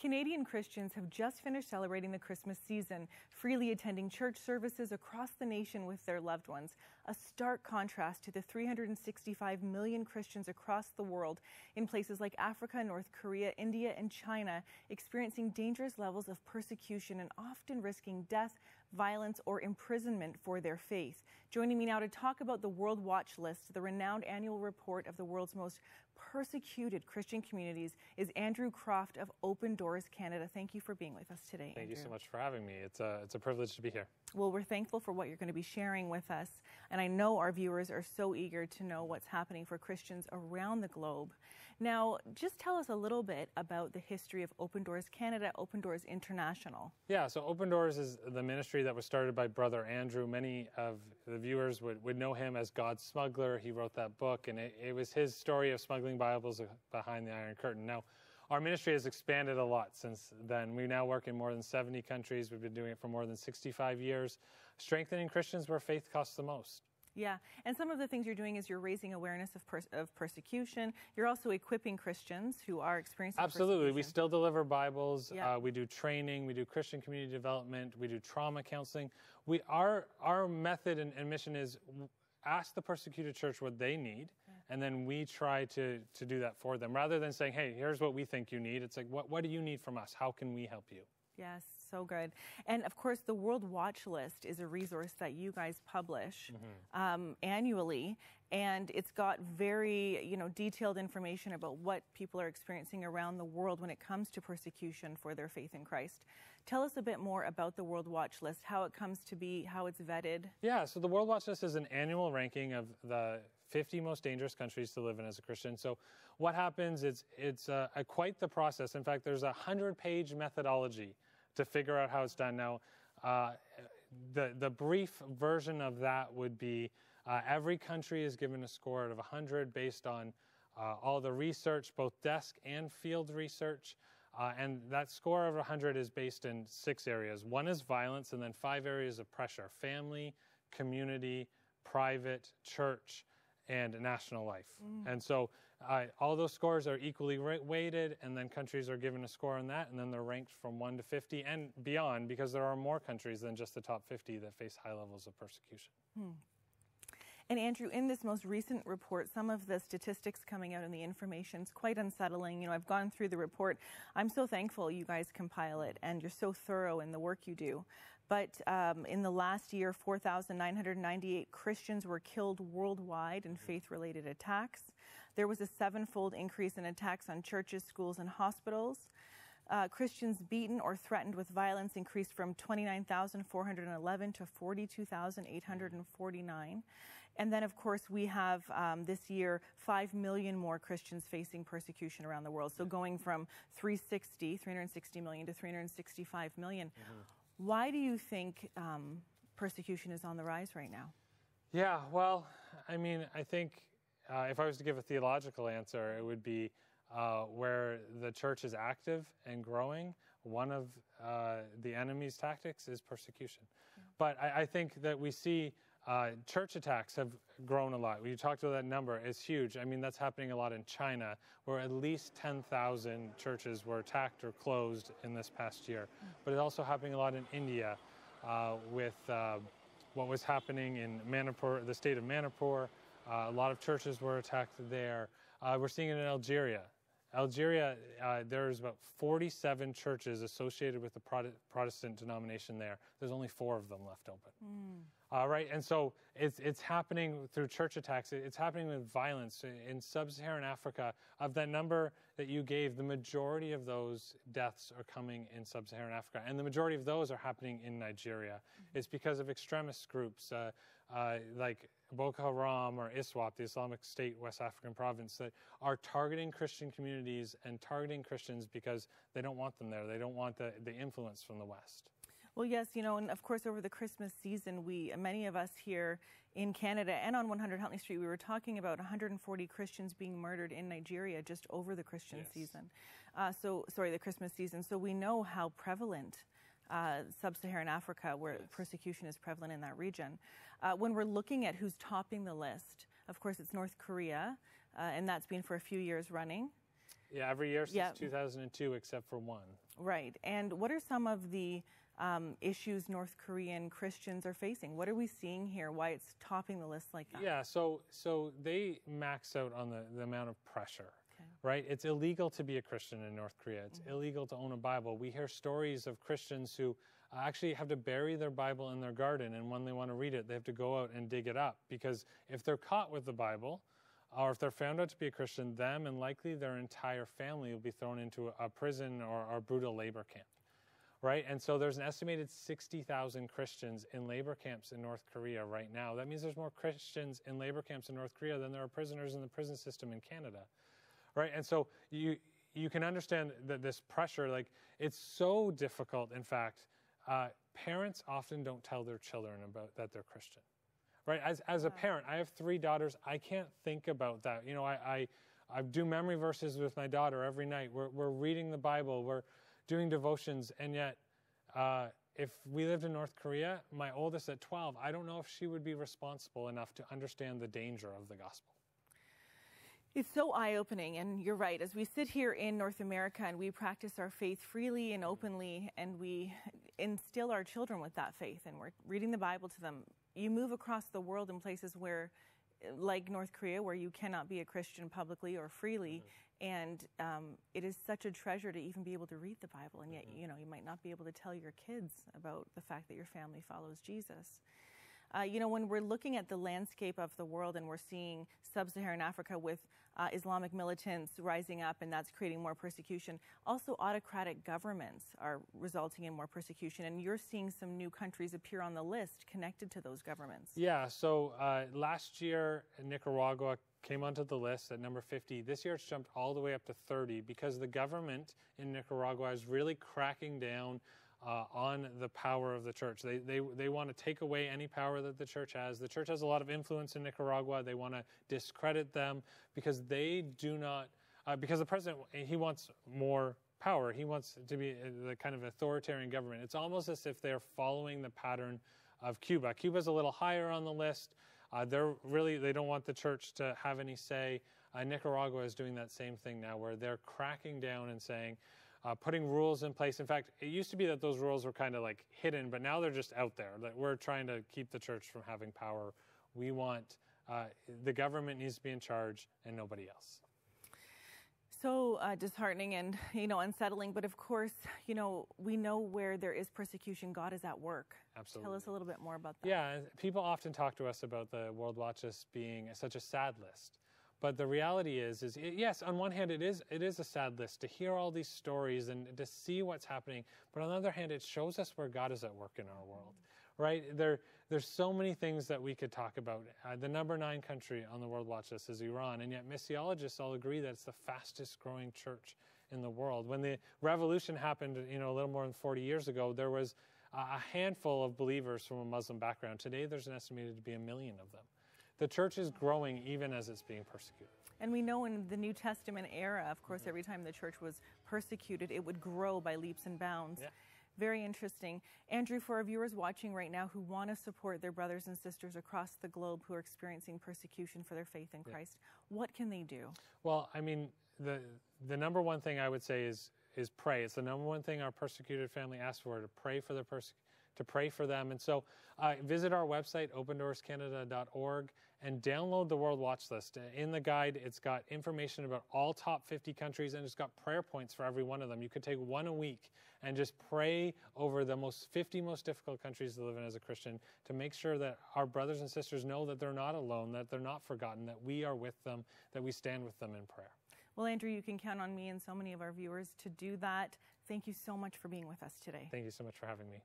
Canadian Christians have just finished celebrating the Christmas season, freely attending church services across the nation with their loved ones. A stark contrast to the 365 million Christians across the world in places like Africa, North Korea, India, and China, experiencing dangerous levels of persecution and often risking death, violence, or imprisonment for their faith. Joining me now to talk about the World Watch List, the renowned annual report of the world's most persecuted Christian communities, is Andrew Croft of Open Doors Canada. Thank you for being with us today, Thank Andrew. you so much for having me. It's a privilege to be here. Well, we're thankful for what you're going to be sharing with us, and I know our viewers are so eager to know what's happening for Christians around the globe. Now, just tell us a little bit about the history of Open Doors Canada, Open Doors International. Yeah, so Open Doors is the ministry that was started by Brother Andrew. Many of the viewers would know him as God's smuggler. He wrote that book, and it was his story of smuggling Bibles behind the Iron Curtain. Now, our ministry has expanded a lot since then. We now work in more than 70 countries. We've been doing it for more than 65 years, strengthening Christians where faith costs the most. Yeah, and some of the things you're doing is you're raising awareness of persecution. You're also equipping Christians who are experiencing Absolutely. We still deliver Bibles. Yeah. We do training. We do Christian community development. We do trauma counseling. Our method and mission is ask the persecuted church what they need, and then we try to do that for them. Rather than saying, hey, here's what we think you need, it's like, what do you need from us? How can we help you? Yes, so good. And of course, the World Watch List is a resource that you guys publish annually, and it's got very, detailed information about what people are experiencing around the world when it comes to persecution for their faith in Christ. Tell us a bit more about the World Watch List, how it comes to be, how it's vetted. Yeah, so the World Watch List is an annual ranking of the 50 most dangerous countries to live in as a Christian. So what happens is it's quite the process. In fact, there's a 100-page methodology to figure out how it's done. Now, the brief version of that would be every country is given a score out of 100 based on all the research, both desk and field research. And that score of 100 is based in 6 areas. One is violence, and then 5 areas of pressure: family, community, private, church, and national life. And so all those scores are equally weighted, and then countries are given a score on that, and then they're ranked from 1 to 50 and beyond, because there are more countries than just the top 50 that face high levels of persecution. And Andrew, in this most recent report, some of the statistics coming out and the information is quite unsettling. I've gone through the report. I'm so thankful you guys compile it, and you're so thorough in the work you do. But in the last year, 4,998 Christians were killed worldwide in faith-related attacks. There was a 7-fold increase in attacks on churches, schools, and hospitals. Christians beaten or threatened with violence increased from 29,411 to 42,849. And then, of course, we have this year 5 million more Christians facing persecution around the world. So going from 360 million to 365 million. Why do you think persecution is on the rise right now? Yeah, well, I think if I was to give a theological answer, it would be where the church is active and growing, one of the enemy's tactics is persecution. Yeah. But I think that we see church attacks have grown a lot. You talked about that number. It's huge. That's happening a lot in China, where at least 10,000 churches were attacked or closed in this past year. But it's also happening a lot in India with what was happening in Manipur, the state of Manipur. A lot of churches were attacked there. We're seeing it in Algeria. There's about 47 churches associated with the Protestant denomination there. There's only 4 of them left open. Right, and so it's happening through church attacks. It's happening with violence in sub-Saharan Africa. Of that number that you gave, the majority of those deaths are coming in sub-Saharan Africa, and the majority of those are happening in Nigeria. It's because of extremist groups like Boko Haram or ISWAP, the Islamic State West African province, that are targeting Christian communities and targeting Christians because they don't want them there. They don't want the influence from the West. Well, yes, and of course over the Christmas season, many of us here in Canada and on 100 Huntley Street, we were talking about 140 Christians being murdered in Nigeria just over the Christmas season. The Christmas season. So we know how prevalent sub-Saharan Africa, where persecution is prevalent in that region. When we're looking at who's topping the list, of course, it's North Korea, and that's been for a few years running. Yeah, every year since Yep. 2002 except for one. Right. And what are some of the issues North Korean Christians are facing? What are we seeing here? Why it's topping the list like that? Yeah, so they max out on the amount of pressure, Okay. right? It's illegal to be a Christian in North Korea. It's illegal to own a Bible. We hear stories of Christians who actually have to bury their Bible in their garden, and when they want to read it, they have to go out and dig it up, because if they're caught with the Bible, or if they're found out to be a Christian, them and likely their entire family will be thrown into a prison or a brutal labor camp. Right? And so there's an estimated 60,000 Christians in labor camps in North Korea right now. That means there's more Christians in labor camps in North Korea than there are prisoners in the prison system in Canada. Right? And so you can understand that this pressure, like, it's so difficult. In fact, parents often don't tell their children about that they're Christian. Right? As a parent, I have 3 daughters. I can't think about that. You know, I do memory verses with my daughter every night. We're reading the Bible. We're doing devotions, and yet if we lived in North Korea, my oldest at 12, I don't know if she would be responsible enough to understand the danger of the gospel. It's so eye-opening, and you're right. As we sit here in North America and we practice our faith freely and openly, and we instill our children with that faith, and we're reading the Bible to them, you move across the world in places where, like North Korea, where you cannot be a Christian publicly or freely, and it is such a treasure to even be able to read the Bible, and yet, you know, you might not be able to tell your kids about the fact that your family follows Jesus. You know, when we're looking at the landscape of the world and we're seeing sub-Saharan Africa with Islamic militants rising up, and that's creating more persecution, also autocratic governments are resulting in more persecution, and you're seeing some new countries appear on the list connected to those governments. Yeah, so last year, Nicaragua came onto the list at number 50. This year it's jumped all the way up to 30 because the government in Nicaragua is really cracking down on the power of the church. They want to take away any power that the church has. The church has a lot of influence in Nicaragua. They want to discredit them because they do not, because the president, he wants more power. He wants to be the kind of authoritarian government. It's almost as if they're following the pattern of Cuba. Cuba's a little higher on the list. They don't want the church to have any say. Nicaragua is doing that same thing now, where they're cracking down and saying, putting rules in place. In fact, it used to be that those rules were kind of like hidden, but now they're just out there. That we're trying to keep the church from having power. We want, the government needs to be in charge and nobody else. So disheartening and, you know, unsettling. But of course, you know, we know where there is persecution, God is at work. Absolutely. Tell us a little bit more about that. Yeah, people often talk to us about the World Watch List being such a sad list. But the reality is yes, on one hand, it is a sad list to hear all these stories and to see what's happening. But on the other hand, it shows us where God is at work in our world, right? There's so many things that we could talk about. The number 9 country on the World Watch List is Iran, and yet missiologists all agree that it's the fastest growing church in the world. When the revolution happened, you know, a little more than 40 years ago, there was a handful of believers from a Muslim background. Today, there's an estimated to be 1 million of them. The church is growing even as it's being persecuted. And we know in the New Testament era, of course, every time the church was persecuted, it would grow by leaps and bounds. Yeah. Very interesting. Andrew, for our viewers watching right now who want to support their brothers and sisters across the globe who are experiencing persecution for their faith in Christ, what can they do? Well, I mean, the number one thing I would say is pray. It's the number one thing our persecuted family asks for, to pray for to pray for them. And so visit our website, opendoorscanada.org, and download the World Watch List. In the guide, it's got information about all top 50 countries, and it's got prayer points for every one of them. You could take one a week and just pray over the 50 most difficult countries to live in as a Christian, to make sure that our brothers and sisters know that they're not alone, that they're not forgotten, that we are with them, that we stand with them in prayer. Well, Andrew, you can count on me and so many of our viewers to do that. Thank you so much for being with us today. Thank you so much for having me.